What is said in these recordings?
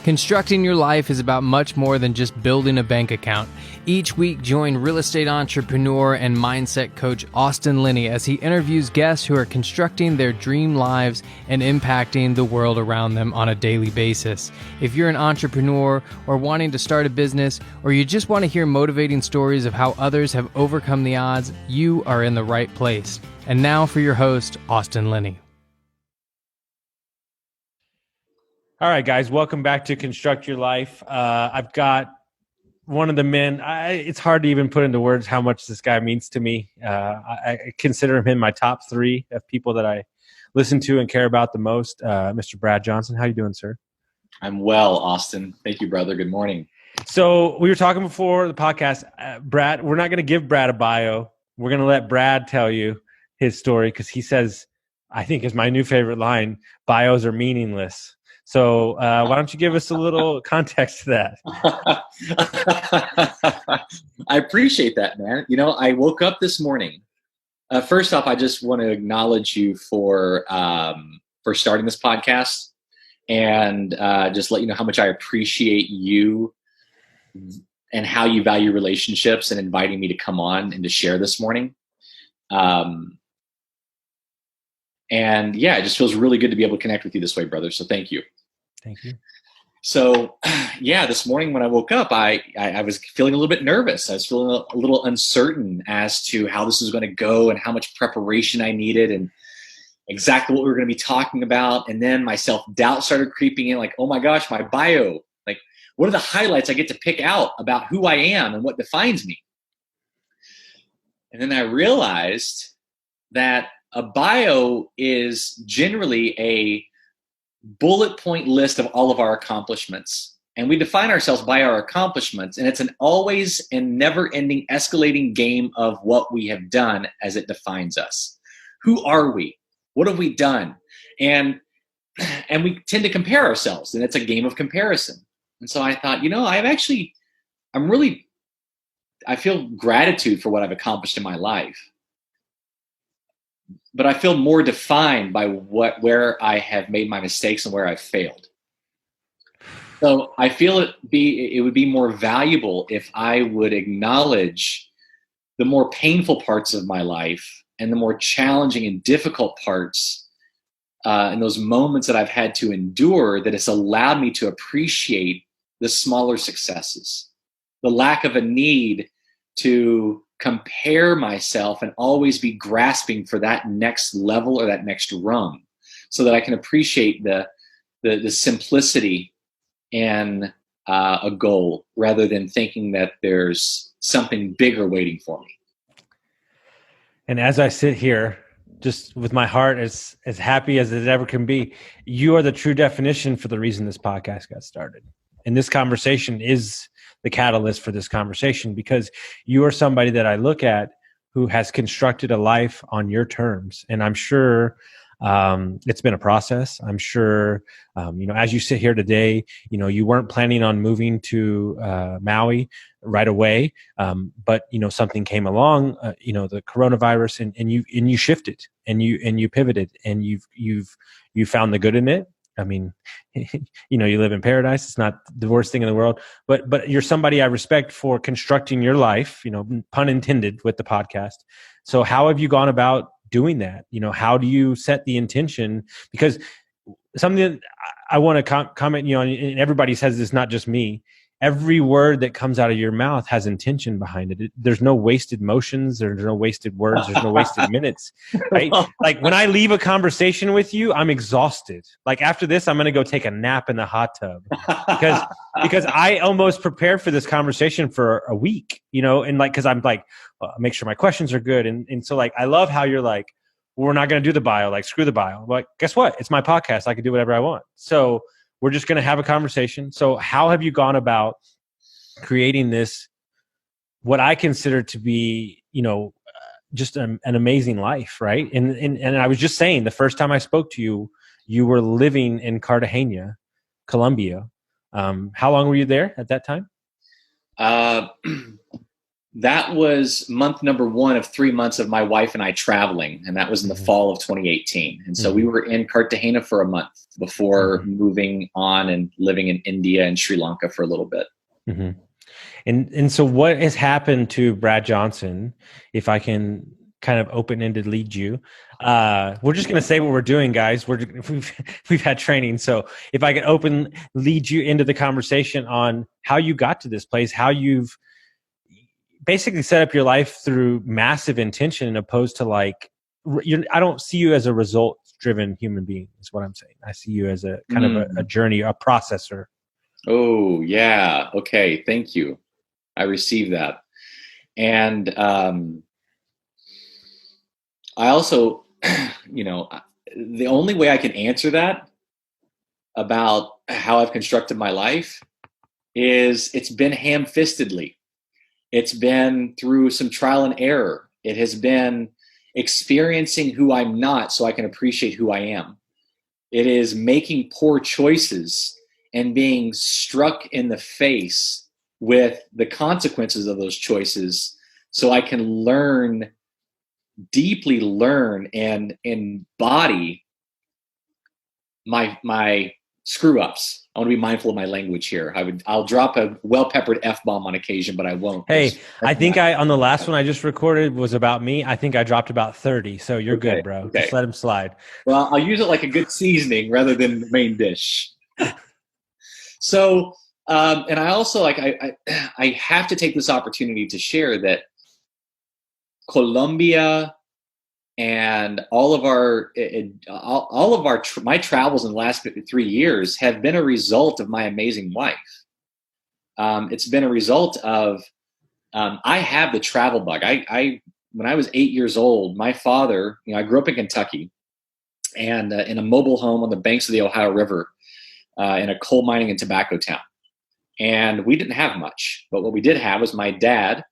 Constructing your life is about much more than just building a bank account. Each week, join real estate entrepreneur and mindset coach Austin Linney as he interviews guests who are constructing their dream lives and impacting the world around them on a daily basis. If you're an entrepreneur or wanting to start a business, or you just want to hear motivating stories of how others have overcome the odds, you are in the right place. And now for your host, Austin Linney. All right, guys, welcome back to Construct Your Life. I've got one of the men. It's hard to even put into words how much this guy means to me. I consider him in my top three of people that I listen to and care about the most. Mr. Brad Johnson, how you doing, sir? I'm well, Austin. Thank you, brother. Good morning. So we were talking before the podcast. Brad, we're not going to give Brad a bio. We're going to let Brad tell you his story because he says, I think is my new favorite line, bios are meaningless. So why don't you give us a little context to that? I appreciate that, man. You know, I woke up this morning. First off, I just want to acknowledge you for starting this podcast and just let you know how much I appreciate you and how you value relationships and inviting me to come on and to share this morning. And yeah, it just feels really good to be able to connect with you this way, brother. So thank you. Thank you. So yeah, this morning when I woke up, I was feeling a little bit nervous. I was feeling a little uncertain as to how this was going to go and how much preparation I needed and exactly what we were going to be talking about. And then my self-doubt started creeping in, like, oh my gosh, my bio, like, what are the highlights I get to pick out about who I am and what defines me? And then I realized that a bio is generally a bullet point list of all of our accomplishments. And we define ourselves by our accomplishments. And it's an always and never ending escalating game of what we have done as it defines us. Who are we? What have we done? And we tend to compare ourselves, and it's a game of comparison. And so I thought, you know, I feel gratitude for what I've accomplished in my life. But I feel more defined by where I have made my mistakes and where I've failed. So I feel it would be more valuable if I would acknowledge the more painful parts of my life and the more challenging and difficult parts and those moments that I've had to endure that has allowed me to appreciate the smaller successes, the lack of a need to compare myself and always be grasping for that next level or that next rung, so that I can appreciate the simplicity and a goal rather than thinking that there's something bigger waiting for me. And as I sit here, just with my heart as happy as it ever can be, you are the true definition for the reason this podcast got started. And this conversation is the catalyst for this conversation, because you are somebody that I look at who has constructed a life on your terms. And I'm sure it's been a process. I'm sure, as you sit here today, you weren't planning on moving to Maui right away. But, something came along, the coronavirus, and you shifted and you pivoted and you found the good in it. I mean, you live in paradise. It's not the worst thing in the world, but you're somebody I respect for constructing your life, pun intended with the podcast. So how have you gone about doing that? How do you set the intention? Because something that I want to comment, and everybody says this, not just me. Every word that comes out of your mouth has intention behind it. There's no wasted motions. There's no wasted words. There's no wasted minutes. Right? Like when I leave a conversation with you, I'm exhausted. Like after this, I'm going to go take a nap in the hot tub because I almost prepared for this conversation for a week, and because I'm like, well, make sure my questions are good. And so like, I love how you're like, well, we're not going to do the bio, like screw the bio. Like, guess what? It's my podcast. I can do whatever I want. So we're just going to have a conversation. So how have you gone about creating this, what I consider to be, just an amazing life, right? And I was just saying, the first time I spoke to you, you were living in Cartagena, Colombia. How long were you there at that time? that was month number 1 of 3 months of my wife and I traveling, and that was in the fall of 2018. And so we were in Cartagena for a month before moving on and living in India and Sri Lanka for a little bit. And so what has happened to Brad Johnson, if I can kind of open-ended lead you? We're just going to say what we're doing, guys. We've had training. So if I can lead you into the conversation on how you got to this place, how you've basically set up your life through massive intention, opposed to like, I don't see you as a result-driven human being, is what I'm saying. I see you as a kind of a journey, a processor. Oh, yeah. Okay. Thank you. I received that. And I also, the only way I can answer that about how I've constructed my life is it's been ham-fistedly. It's been through some trial and error. It has been experiencing who I'm not so I can appreciate who I am. It is making poor choices and being struck in the face with the consequences of those choices so I can deeply learn and embody my screw ups. I want to be mindful of my language here. I'll drop a well-peppered F-bomb on occasion, but I won't. Hey, I think on the last one I just recorded was about me. I think I dropped about 30. So you're good, bro. Okay. Just let him slide. Well, I'll use it like a good seasoning rather than the main dish. So, and I also I have to take this opportunity to share that Colombia and all of my travels in the last 3 years have been a result of my amazing wife. It's been a result of I have the travel bug. When I was 8 years old, my father, I grew up in Kentucky, and in a mobile home on the banks of the Ohio River, in a coal mining and tobacco town. And we didn't have much, but what we did have was my dad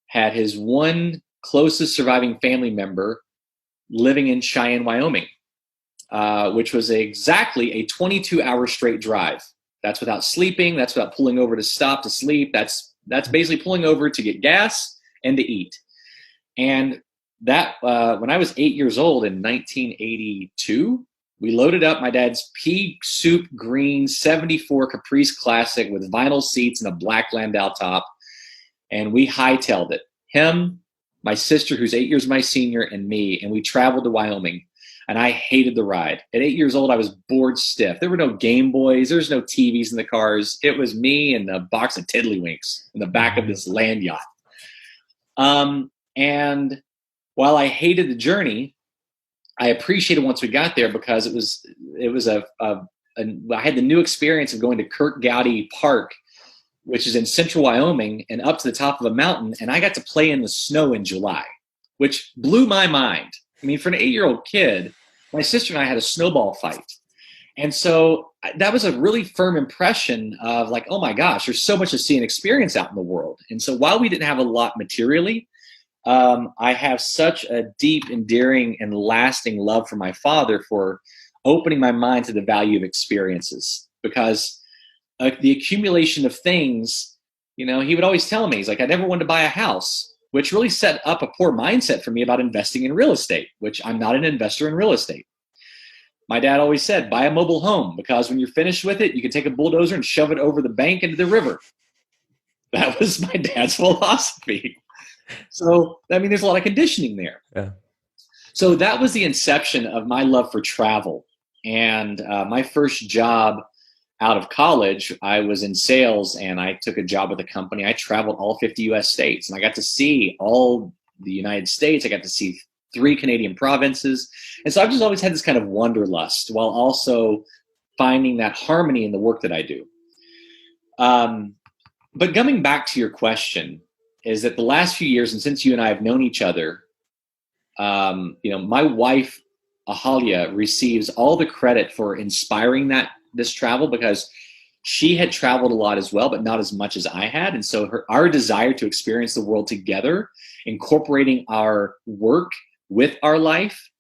had his one closest surviving family member living in Cheyenne, Wyoming, which was exactly a 22-hour straight drive. That's without sleeping. That's without pulling over to stop to sleep. That's basically pulling over to get gas and to eat. And that when I was 8 years old in 1982, we loaded up my dad's pea soup green 74 Caprice Classic with vinyl seats and a black Landau top, and we hightailed it. Him, my sister, who's 8 years my senior, and me, and we traveled to Wyoming. And I hated the ride. At 8 years old, I was bored stiff. There were no Game Boys. There was no TVs in the cars. It was me and a box of Tiddlywinks in the back of this land yacht. And while I hated the journey, I appreciated once we got there because it was I had the new experience of going to Kirk Gowdy Park, which is in central Wyoming, and up to the top of a mountain. And I got to play in the snow in July, which blew my mind. I mean, for an 8-year-old kid, my sister and I had a snowball fight. And so that was a really firm impression of like, oh my gosh, there's so much to see and experience out in the world. And so while we didn't have a lot materially, I have such a deep, endearing, and lasting love for my father for opening my mind to the value of experiences. Because the accumulation of things, he would always tell me, he's like, I never wanted to buy a house, which really set up a poor mindset for me about investing in real estate, which I'm not an investor in real estate. My dad always said, buy a mobile home, because when you're finished with it, you can take a bulldozer and shove it over the bank into the river. That was my dad's philosophy. So, I mean, there's a lot of conditioning there. Yeah. So that was the inception of my love for travel. And my first job out of college, I was in sales, and I took a job with a company. I traveled all 50 U.S. states, and I got to see all the United States. I got to see 3 Canadian provinces. And so I've just always had this kind of wanderlust while also finding that harmony in the work that I do. But coming back to your question, is that the last few years, and since you and I have known each other, my wife, Ahalia, receives all the credit for inspiring this travel, because she had traveled a lot as well, but not as much as I had. And so our desire to experience the world together, incorporating our work with our life,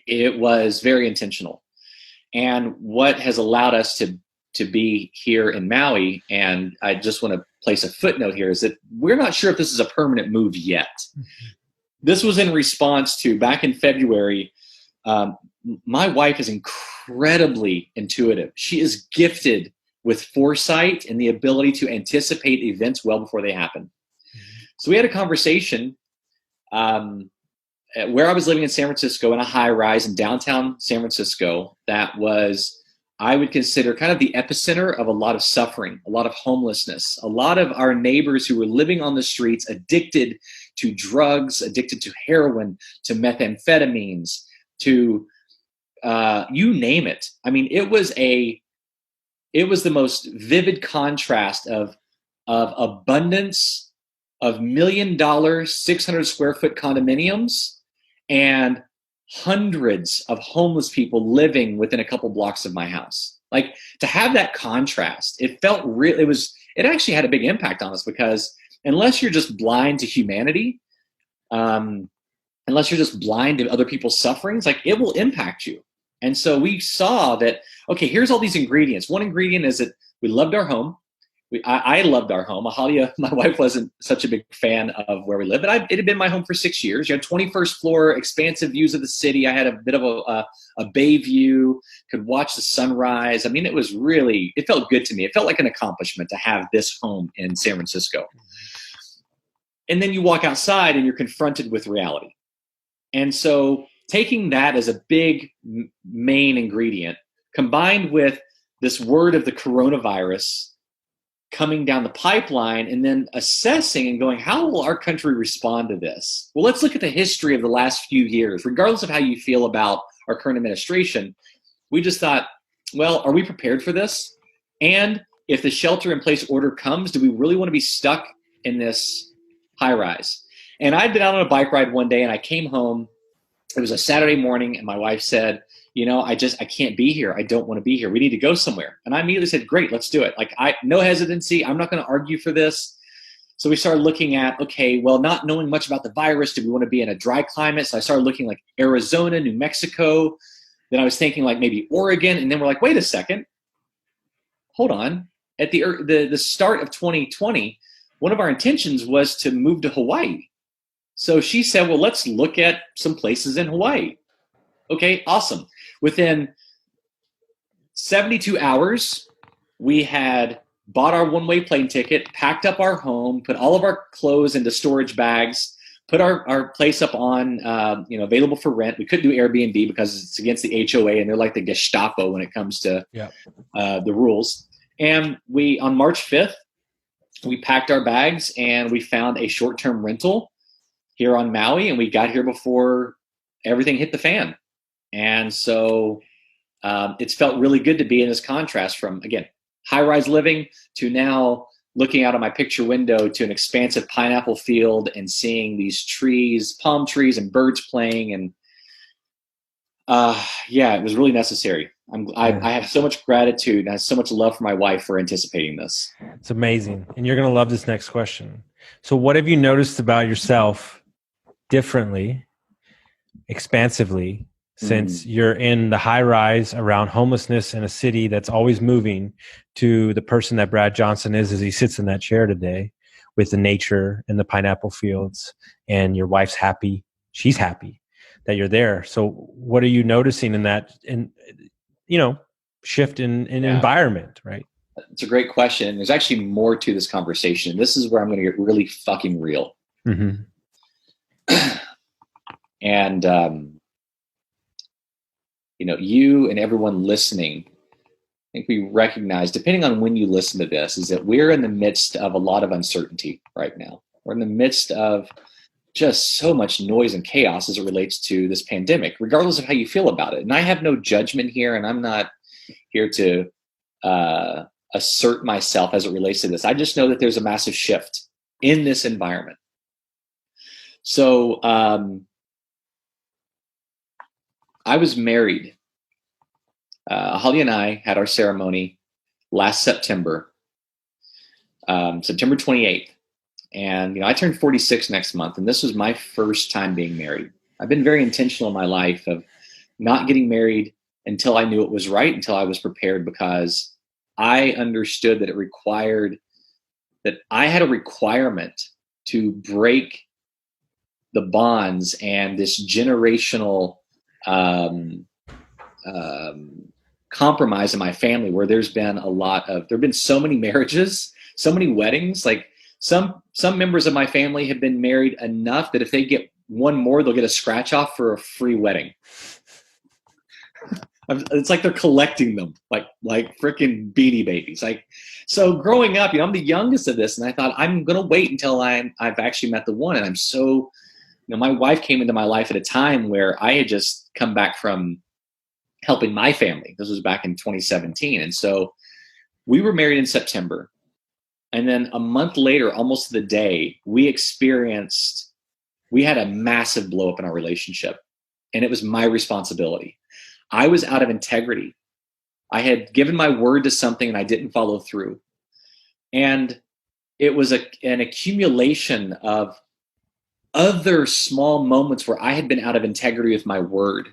it was very intentional. And what has allowed us to be here in Maui. And I just want to place a footnote here is that we're not sure if this is a permanent move yet. This was in response to back in February. My wife is incredibly intuitive. She is gifted with foresight and the ability to anticipate events well before they happen. So we had a conversation where I was living in San Francisco in a high rise in downtown San Francisco that was, I would consider, kind of the epicenter of a lot of suffering, a lot of homelessness, a lot of our neighbors who were living on the streets, addicted to drugs, addicted to heroin, to methamphetamines, to you name it. I mean, it was the most vivid contrast of abundance, of $1 million, 600 square foot condominiums, and hundreds of homeless people living within a couple blocks of my house. Like, to have that contrast, it felt real. It actually had a big impact on us, because unless you're just blind to humanity, unless you're just blind to other people's sufferings, like, it will impact you. And so we saw that, okay, here's all these ingredients. One ingredient is that we loved our home. I loved our home. Ahalia, my wife, wasn't such a big fan of where we lived, but it had been my home for 6 years. You had 21st floor, expansive views of the city. I had a bit of a bay view, could watch the sunrise. I mean, it felt good to me. It felt like an accomplishment to have this home in San Francisco. And then you walk outside and you're confronted with reality. And so taking that as a big main ingredient, combined with this word of the coronavirus coming down the pipeline, and then assessing and going, how will our country respond to this? Well, let's look at the history of the last few years. Regardless of how you feel about our current administration, we just thought, well, are we prepared for this? And if the shelter-in-place order comes, do we really want to be stuck in this high-rise? And I'd been out on a bike ride one day, and I came home. It was a Saturday morning, and my wife said, I can't be here. I don't want to be here. We need to go somewhere. And I immediately said, great, let's do it. Like, no hesitancy. I'm not going to argue for this. So we started looking at, okay, well, not knowing much about the virus, do we want to be in a dry climate? So I started looking like Arizona, New Mexico. Then I was thinking like maybe Oregon. And then we're like, wait a second. Hold on. At the start of 2020, one of our intentions was to move to Hawaii. So she said, well, let's look at some places in Hawaii. Okay, awesome. Within 72 hours, we had bought our one-way plane ticket, packed up our home, put all of our clothes into storage bags, put our place up on, available for rent. We couldn't do Airbnb because it's against the HOA, and they're like the Gestapo when it comes to the rules. And on March 5th, we packed our bags and we found a short-term rental here on Maui, and we got here before everything hit the fan. And so it's felt really good to be in this contrast from, again, high-rise living to now looking out of my picture window to an expansive pineapple field and seeing these trees, palm trees, and birds playing. And it was really necessary. I have so much gratitude and I have so much love for my wife for anticipating this. It's amazing. And you're going to love this next question. So what have you noticed about yourself differently, expansively, since you're in the high rise around homelessness in a city that's always moving, to the person that Brad Johnson is as he sits in that chair today with the nature and the pineapple fields, and your wife's happy, she's happy that you're there. So what are you noticing in that, shift in environment, right? It's a great question. There's actually more to this conversation. This is where I'm going to get really fucking real. Mm-hmm. And, you and everyone listening, I think we recognize, depending on when you listen to this, is that we're in the midst of a lot of uncertainty right now. We're in the midst of just so much noise and chaos as it relates to this pandemic, regardless of how you feel about it. And I have no judgment here, and I'm not here to assert myself as it relates to this. I just know that there's a massive shift in this environment. So I was married. Holly and I had our ceremony last September, September 28th. And, I turned 46 next month, and this was my first time being married. I've been very intentional in my life of not getting married until I knew it was right, until I was prepared, because I understood that that I had a requirement to break the bonds and this generational compromise in my family, where there's been so many marriages, so many weddings. Like some members of my family have been married enough that if they get one more, they'll get a scratch off for a free wedding. It's like they're collecting them, like freaking Beanie Babies. Like, so growing up, I'm the youngest of this, and I thought I'm going to wait until I've actually met the one. And I'm so, my wife came into my life at a time where I had just come back from helping my family. This was back in 2017. And so we were married in September. And then a month later, almost to the day, we had a massive blow up in our relationship. And it was my responsibility. I was out of integrity. I had given my word to something and I didn't follow through. And it was an accumulation of other small moments where I had been out of integrity with my word.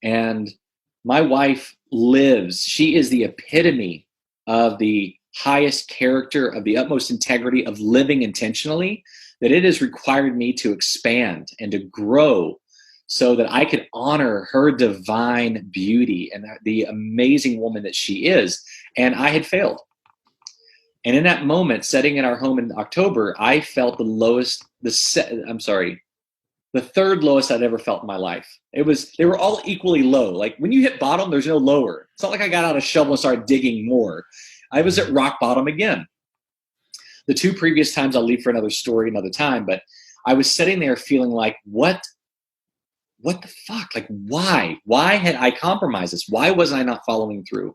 And my wife she is the epitome of the highest character, of the utmost integrity, of living intentionally, that it has required me to expand and to grow so that I could honor her divine beauty and the amazing woman that she is. And I had failed. And in that moment, sitting in our home in October, I felt the third lowest I'd ever felt in my life. They were all equally low. Like when you hit bottom, there's no lower. It's not like I got out a shovel and started digging more. I was at rock bottom again. The two previous times, I'll leave for another story another time, but I was sitting there feeling like, what the fuck? Like, why? Why had I compromised this? Why wasn't I not following through?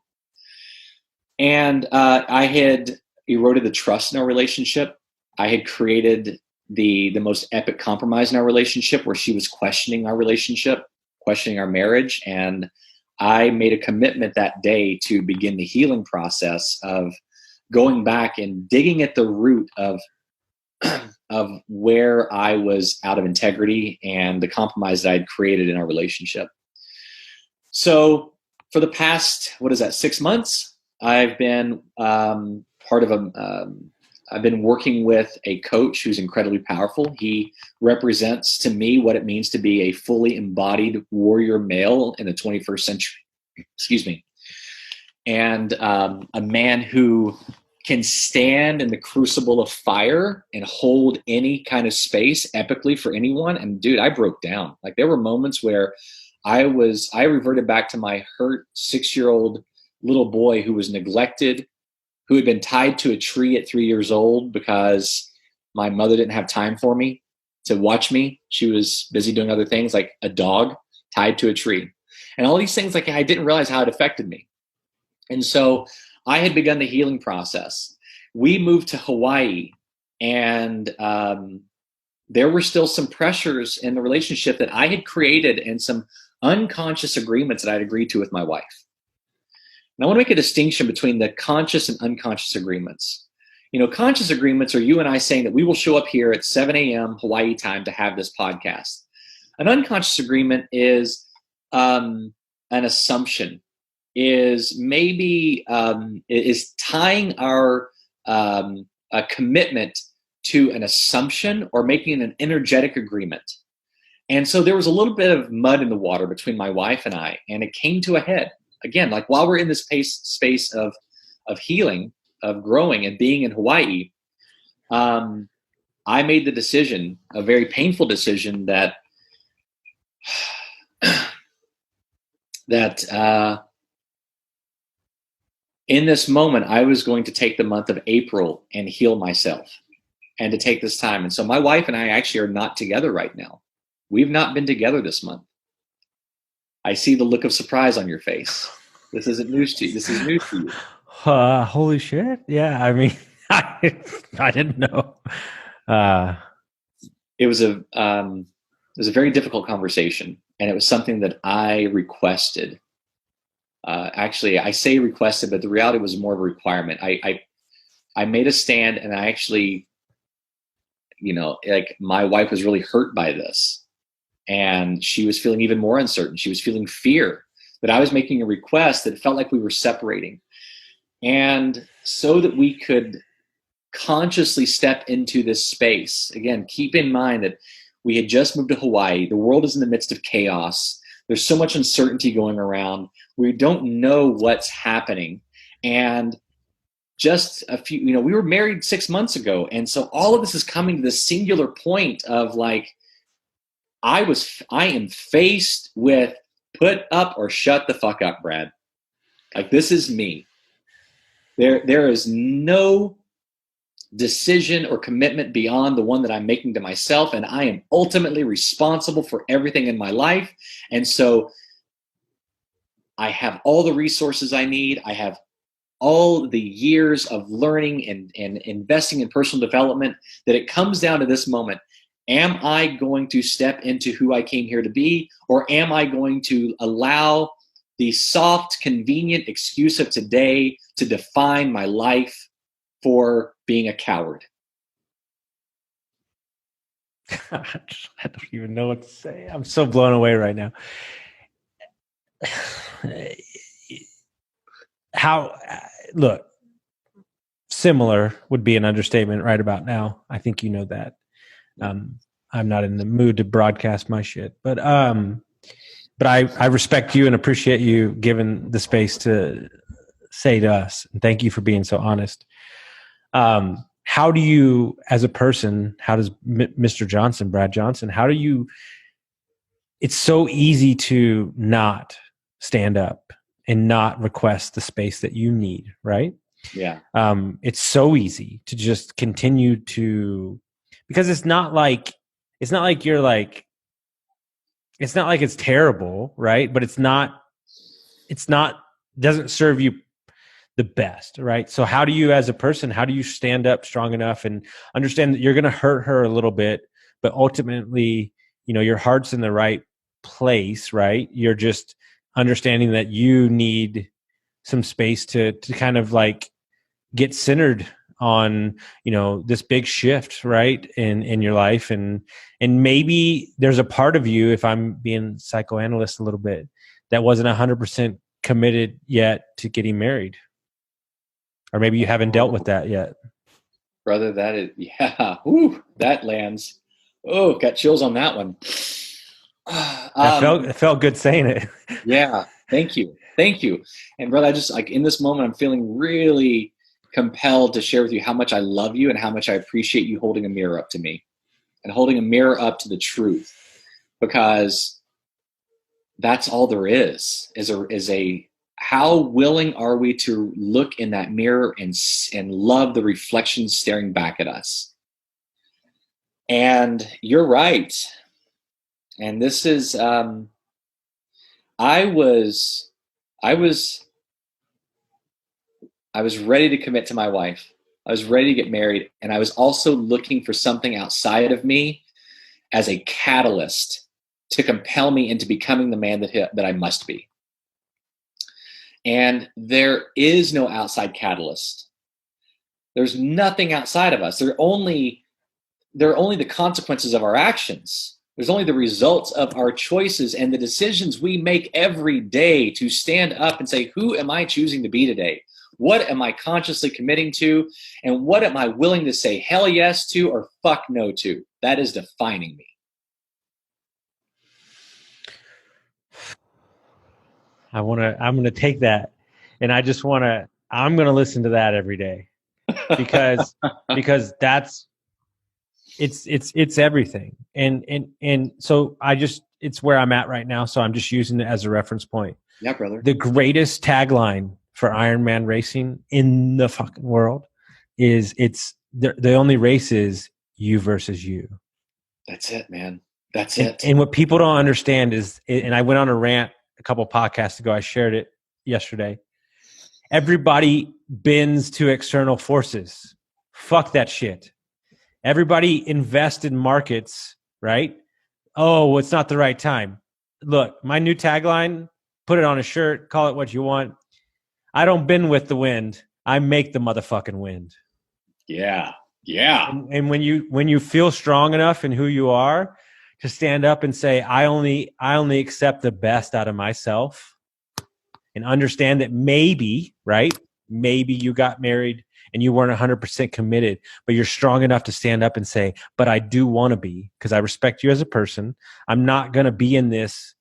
And I had eroded the trust in our relationship. I had created the most epic compromise in our relationship, where she was questioning our relationship, questioning our marriage. And I made a commitment that day to begin the healing process of going back and digging at the root of where I was out of integrity and the compromise that I'd created in our relationship. So for the past, 6 months, I've been I've been working with a coach who's incredibly powerful. He represents to me what it means to be a fully embodied warrior male in the 21st century. Excuse me. And a man who can stand in the crucible of fire and hold any kind of space epically for anyone. And dude, I broke down. Like there were moments where I reverted back to my hurt 6-year-old little boy who was neglected, who had been tied to a tree at 3 years old because my mother didn't have time for me to watch me. She was busy doing other things, like a dog tied to a tree. And all these things, like I didn't realize how it affected me. And so I had begun the healing process. We moved to Hawaii, and there were still some pressures in the relationship that I had created and some unconscious agreements that I'd agreed to with my wife. And I want to make a distinction between the conscious and unconscious agreements. Conscious agreements are you and I saying that we will show up here at 7 a.m. Hawaii time to have this podcast. An unconscious agreement is an assumption, is maybe is tying our a commitment to an assumption or making an energetic agreement. And so there was a little bit of mud in the water between my wife and I, and it came to a head. Again, like while we're in this space of healing, of growing and being in Hawaii, I made the decision, a very painful decision, that in this moment, I was going to take the month of April and heal myself and to take this time. And so my wife and I actually are not together right now. We've not been together this month. I see the look of surprise on your face. This isn't news to you. This is news to you. Holy shit. Yeah. I mean, I didn't know. It was a very difficult conversation, and it was something that I requested. Actually, I say requested, but the reality was more of a requirement. I made a stand, and I actually, like my wife was really hurt by this, and she was feeling even more uncertain. She was feeling fear that I was making a request that felt like we were separating. And so that we could consciously step into this space. Again, keep in mind that we had just moved to Hawaii. The world is in the midst of chaos. There's so much uncertainty going around. We don't know what's happening. And just a few, we were married 6 months ago. And so all of this is coming to this singular point of like, I am faced with put up or shut the fuck up, Brad. Like, this is me. There is no decision or commitment beyond the one that I'm making to myself, and I am ultimately responsible for everything in my life. And so I have all the resources I need. I have all the years of learning and investing in personal development, that it comes down to this moment. Am I going to step into who I came here to be, or am I going to allow the soft, convenient excuse of today to define my life for being a coward? I don't even know what to say. I'm so blown away right now. Look, similar would be an understatement right about now. I think you know that. I'm not in the mood to broadcast my shit, but I respect you and appreciate you giving the space to say to us. And thank you for being so honest. How do you, as a person, how does Mr. Johnson, Brad Johnson, how do you, it's so easy to not stand up and not request the space that you need, right? Yeah. It's so easy to just continue to, because it's not like you're like, it's not like it's terrible, right? But doesn't serve you the best, right? So how do you, as a person, how do you stand up strong enough and understand that you're going to hurt her a little bit, but ultimately, your heart's in the right place, right? You're just understanding that you need some space to kind of like get centered on, this big shift, right? In your life. And maybe there's a part of you, if I'm being psychoanalyst a little bit, that wasn't 100% committed yet to getting married. Or maybe you haven't dealt with that yet. Brother, that is, yeah. Ooh, that lands. Oh, got chills on that one. It felt good saying it. Yeah. Thank you. And brother, I just, like, in this moment, I'm feeling really compelled to share with you how much I love you and how much I appreciate you holding a mirror up to me and holding a mirror up to the truth, because that's all there is a how willing are we to look in that mirror and love the reflection staring back at us? And you're right. And this is, I was ready to commit to my wife. I was ready to get married. And I was also looking for something outside of me as a catalyst to compel me into becoming the man that I must be. And there is no outside catalyst. There's nothing outside of us. There are only the consequences of our actions. There's only the results of our choices and the decisions we make every day to stand up and say, who am I choosing to be today? What am I consciously committing to? And what am I willing to say hell yes to or fuck no to? That is defining me. I'm going to take that, and I'm going to listen to that every day, because that's, it's everything. And so it's where I'm at right now. So I'm just using it as a reference point. Yeah, brother. The greatest tagline for Ironman racing in the fucking world is the only race is you versus you. That's it, man. That's it. And what people don't understand is, and I went on a rant a couple podcasts ago, I shared it yesterday. Everybody bends to external forces. Fuck that shit. Everybody invest in markets, right? Oh, it's not the right time. Look, my new tagline, put it on a shirt, call it what you want. I don't bend with the wind. I make the motherfucking wind. Yeah. Yeah. And when you feel strong enough in who you are to stand up and say, I only accept the best out of myself, and understand that maybe, right? maybe you got married and you weren't 100% committed, but you're strong enough to stand up and say, but I do want to be, because I respect you as a person. I'm not going to be in this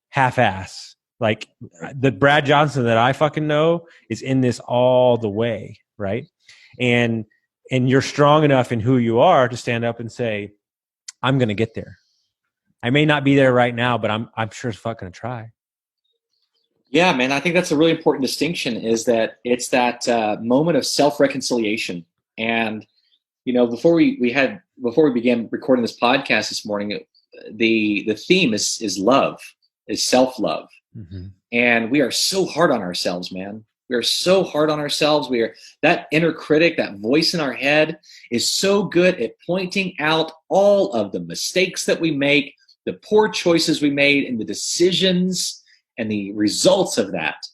half-ass. Like the Brad Johnson that I fucking know is in this all the way, right? And you're strong enough in who you are to stand up and say, I'm going to get there. I may not be there right now, but I'm sure as fuck going to try. Yeah, man, I think that's a really important distinction, is that it's that moment of self-reconciliation. And, you know, before we began recording this podcast this morning, the theme is love, is self-love. Mm-hmm. And we are so hard on ourselves, man. We are so hard on ourselves. That inner critic, that voice in our head is so good at pointing out all of the mistakes that we make, the poor choices we made, and the decisions and the results of that.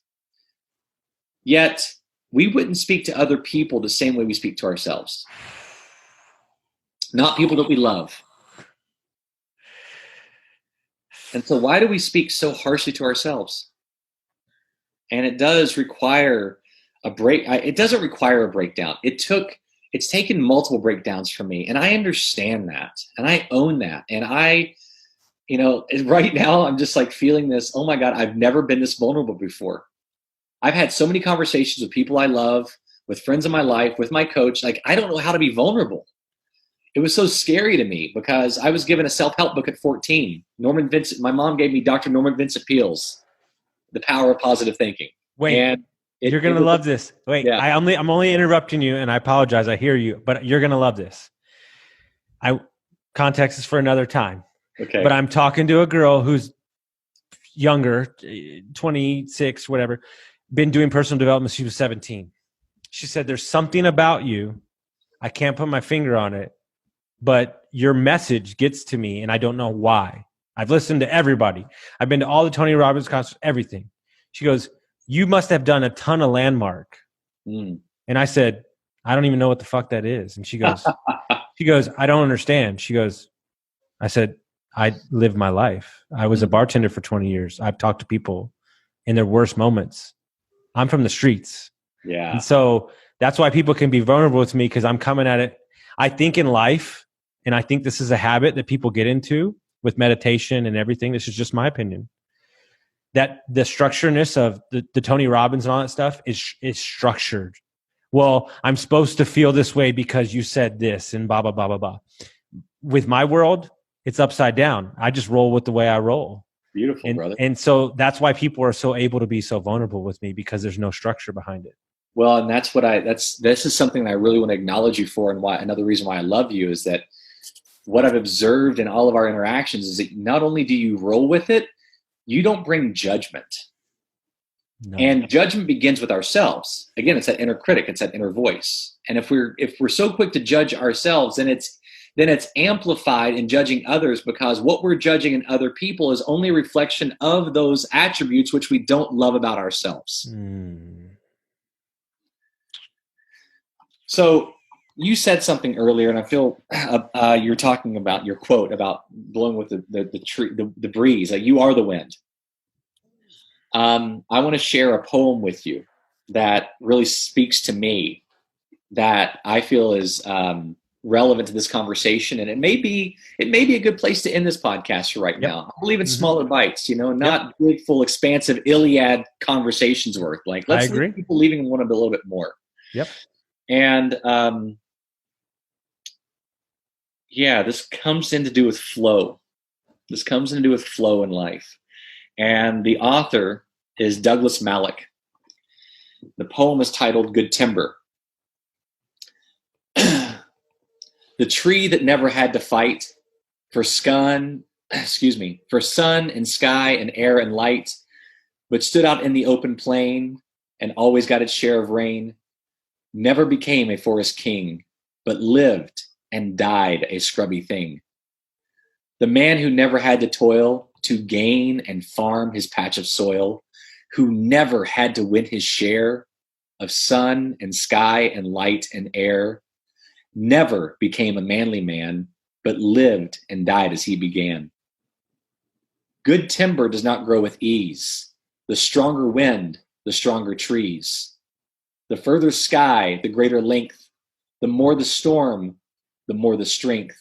Yet, we wouldn't speak to other people the same way we speak to ourselves. Not people that we love. And so why do we speak so harshly to ourselves? And it does require a break. It doesn't require a breakdown. It's taken multiple breakdowns for me. And I understand that. And I own that. And right now I'm just like feeling this, oh my God, I've never been this vulnerable before. I've had so many conversations with people I love, with friends in my life, with my coach. Like, I don't know how to be vulnerable. It was so scary to me because I was given a self-help book at 14. My mom gave me Dr. Norman Vincent Peale's The Power of Positive Thinking. Wait, and you're going to love this. Wait, yeah. I'm only interrupting you, and I apologize. I hear you, but you're going to love this. Context is for another time. Okay. But I'm talking to a girl who's younger, 26, whatever, been doing personal development since she was 17. She said, there's something about you. I can't put my finger on it, but your message gets to me, and I don't know why. I've listened to everybody. I've been to all the Tony Robbins concerts, everything. She goes, you must have done a ton of Landmark. And I said, I don't even know what the fuck that is. And she goes, I don't understand. I said, I live my life. I was a bartender for 20 years. I've talked to people in their worst moments. I'm from the streets. Yeah. And so that's why people can be vulnerable with me, because I'm coming at it. I think in life, and I think this is a habit that people get into with meditation and everything. This is just my opinion. That the structuredness of the Tony Robbins and all that stuff is structured. Well, I'm supposed to feel this way because you said this and blah, blah, blah, blah, blah. With my world, it's upside down. I just roll with the way I roll. Beautiful, brother. And so that's why people are so able to be so vulnerable with me, because there's no structure behind it. Well, and this is something that I really want to acknowledge you for. And another reason why I love you is that what I've observed in all of our interactions is that not only do you roll with it, you don't bring judgment. No. And judgment begins with ourselves. Again, it's that inner critic, it's that inner voice. And if we're so quick to judge ourselves, then it's amplified in judging others, because what we're judging in other people is only a reflection of those attributes which we don't love about ourselves. So you said something earlier, and I feel you're talking about your quote about blowing with the breeze. Like, you are the wind. I want to share a poem with you that really speaks to me, that I feel is relevant to this conversation, and it may be a good place to end this podcast right now. I believe in smaller bites, not big, full, expansive Iliad conversations worth. Like, let's leave people leaving one a little bit more. Yep. And this comes in to do with flow. This comes in to do with flow in life. And the author is Douglas Malloch. The poem is titled Good Timber. The tree that never had to fight for sun and sky and air and light, but stood out in the open plain and always got its share of rain, never became a forest king, but lived and died a scrubby thing. The man who never had to toil to gain and farm his patch of soil, who never had to win his share of sun and sky and light and air, never became a manly man, but lived and died as he began. Good timber does not grow with ease. The stronger wind, the stronger trees. The further sky, the greater length. The more the storm, the more the strength.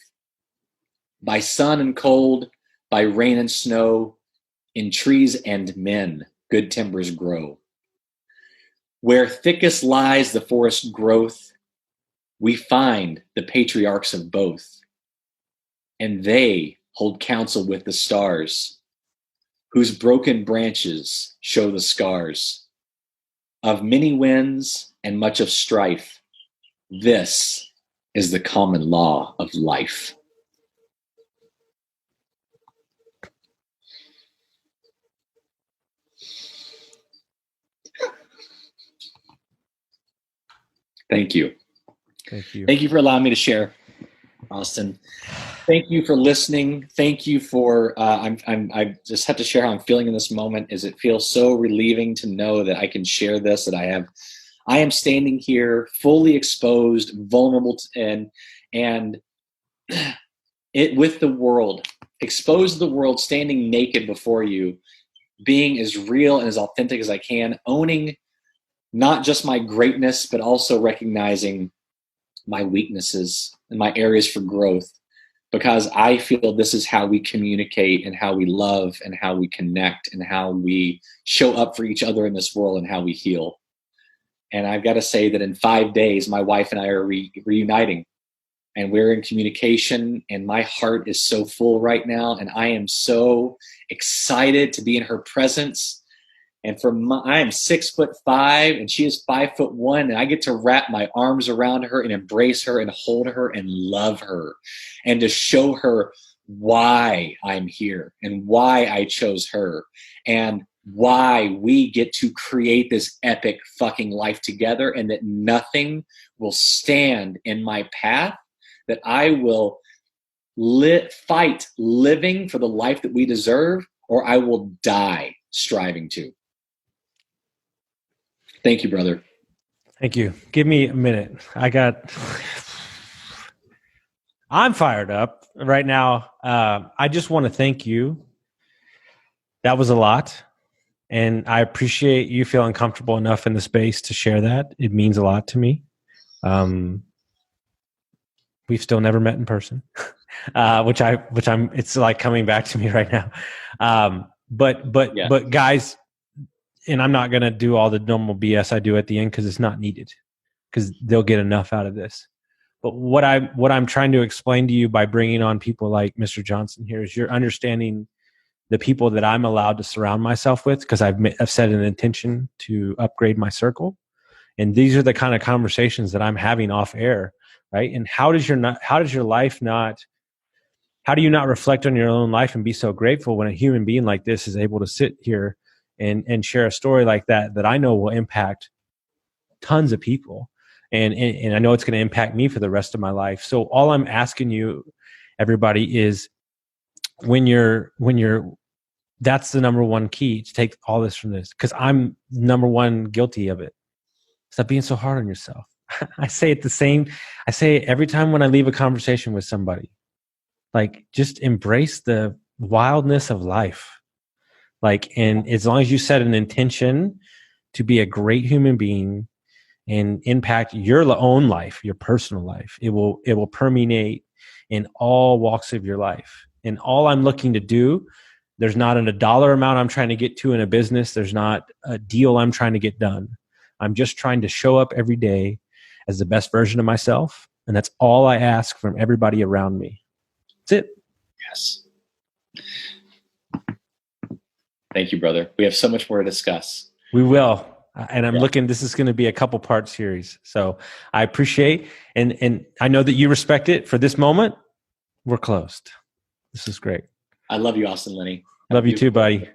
By sun and cold, by rain and snow, in trees and men, good timbers grow. Where thickest lies the forest growth, we find the patriarchs of both, and they hold counsel with the stars, whose broken branches show the scars of many winds and much of strife. This is the common law of life. Thank you. Thank you. Thank you for allowing me to share, Austin. Thank you for listening. Thank you for, I just have to share how I'm feeling in this moment. Is it feels so relieving to know that I can share this, that I am standing here fully exposed, vulnerable, and it with the world, exposed to the world, standing naked before you, being as real and as authentic as I can, owning not just my greatness, but also recognizing my weaknesses and my areas for growth, because I feel this is how we communicate and how we love and how we connect and how we show up for each other in this world and how we heal. And I've got to say that in 5 days, my wife and I are reuniting, and we're in communication, and my heart is so full right now, and I am so excited to be in her presence. And I am 6'5" and she is 5'1", and I get to wrap my arms around her and embrace her and hold her and love her, and to show her why I'm here and why I chose her and why we get to create this epic fucking life together, and that nothing will stand in my path, that I will fight living for the life that we deserve, or I will die striving to. Thank you, brother. Thank you. Give me a minute. I'm fired up right now. I just want to thank you. That was a lot. And I appreciate you feeling comfortable enough in the space to share that. It means a lot to me. We've still never met in person, it's like coming back to me right now. But guys, and I'm not going to do all the normal BS I do at the end, because it's not needed, because they'll get enough out of this. But what I'm trying to explain to you by bringing on people like Mr. Johnson here is you're understanding the people that I'm allowed to surround myself with, because I've set an intention to upgrade my circle. And these are the kind of conversations that I'm having off air, right? And how do you not reflect on your own life and be so grateful when a human being like this is able to sit here and share a story like that I know will impact tons of people. And I know it's going to impact me for the rest of my life. So all I'm asking you, everybody, is when you're that's the number one key to take all this from this, because I'm number one guilty of it. Stop being so hard on yourself. I say it every time when I leave a conversation with somebody, like, just embrace the wildness of life. Like, and as long as you set an intention to be a great human being and impact your own life, your personal life, it will permeate in all walks of your life. And all I'm looking to do, there's not a dollar amount I'm trying to get to in a business. There's not a deal I'm trying to get done. I'm just trying to show up every day as the best version of myself. And that's all I ask from everybody around me. That's it. Yes. Thank you, brother. We have so much more to discuss. We will. And I'm looking, this is going to be a couple part series. So I appreciate, and I know that you respect it. For this moment, we're closed. This is great. I love you, Austin Linney. Love you too, buddy.